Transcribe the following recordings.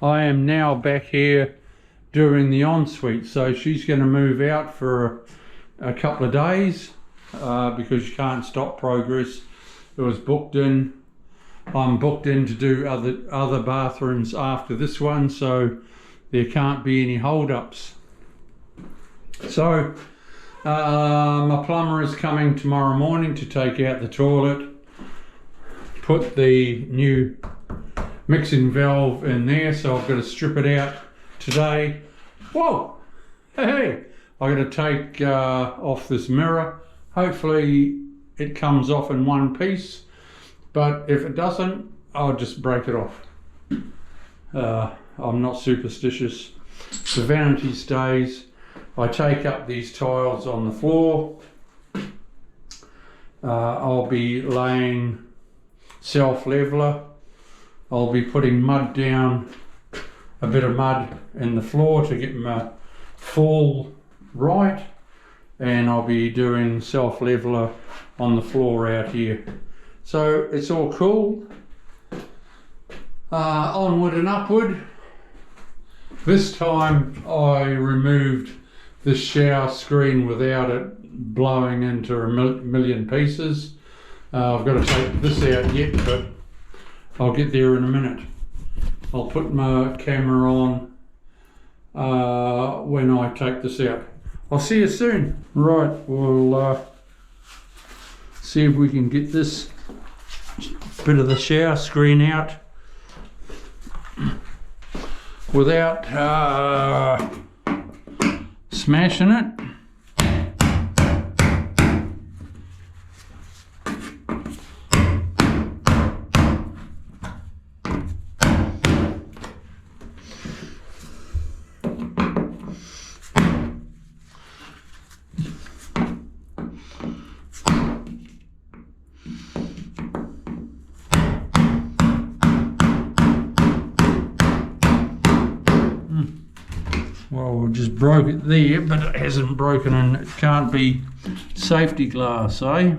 I am now back here doing the ensuite. So she's going to move out for a couple of days because you can't stop progress. It was booked in. I'm booked in to do other bathrooms after this one, so there can't be any hold-ups. So my plumber is coming tomorrow morning to take out the toilet, put the new mixing valve in there, so I've got to strip it out today. Whoa! Hey! I've got to take off this mirror. Hopefully it comes off in one piece, but if it doesn't, I'll just break it off. I'm not superstitious. The vanity stays. I take up these tiles on the floor. I'll be laying self-leveler. I'll be putting mud down, a bit of mud in the floor to get my fall right, and I'll be doing self-leveler on the floor out here. So it's all cool. Onward and upward. This time I removed the shower screen without it blowing into a million pieces. I've got to take this out yet, but I'll get there in a minute. I'll put my camera on when I take this out. I'll see you soon. Right, we'll see if we can get this bit of the shower screen out without smashing it. Well, we just broke it there, but it hasn't broken, and it can't be safety glass, eh?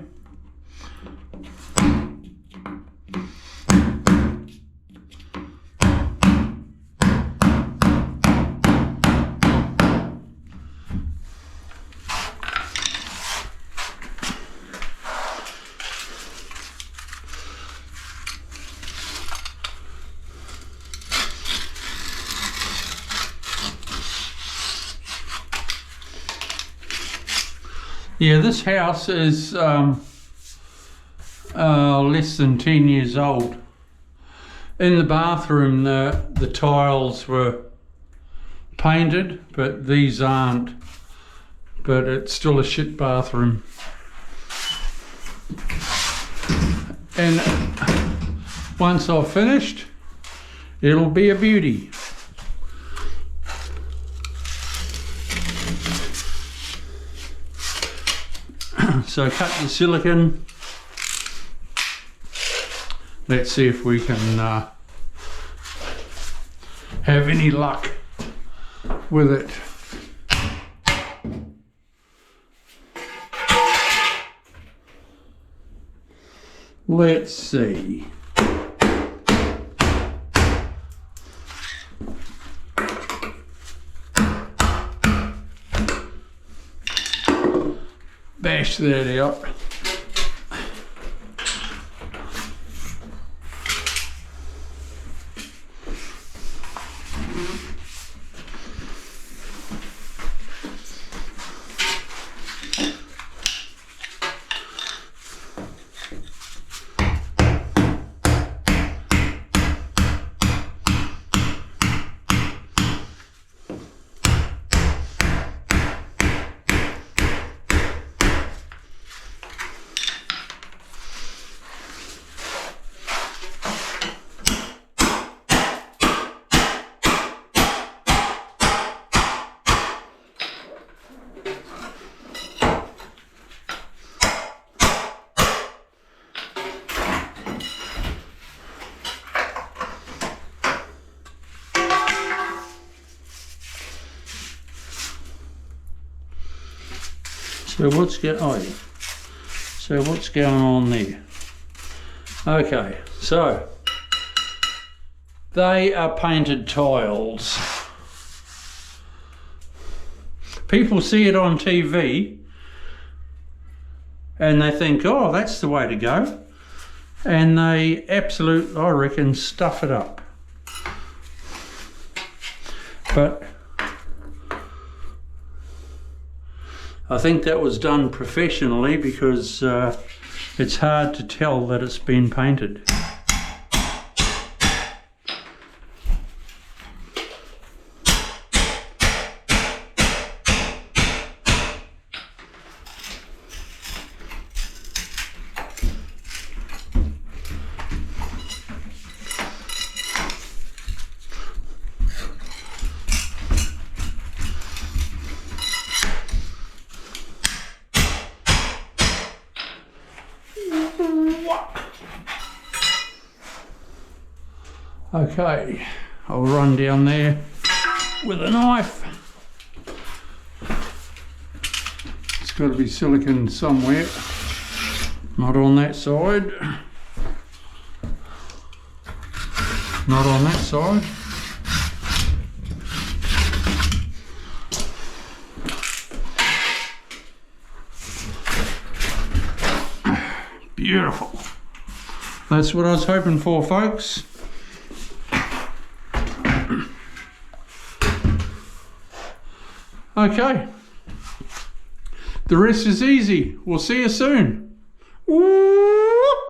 Yeah, this house is less than 10 years old. In the bathroom, the tiles were painted, but these aren't. But it's still a shit bathroom. And once I've finished, it'll be a beauty. So cut the silicone. Let's see if we can have any luck with it. Let's see. Bash that out. So what's going on there? Okay, so They are painted tiles. People see it on TV and they think, oh, that's the way to go. And they absolutely, I reckon, stuff it up. But I think that was done professionally because it's hard to tell that it's been painted. Okay, I'll run down there with a knife. It's got to be silicone somewhere, not on that side, not on that side. Beautiful. That's what I was hoping for, folks. Okay, the rest is easy. We'll see you soon. Woo!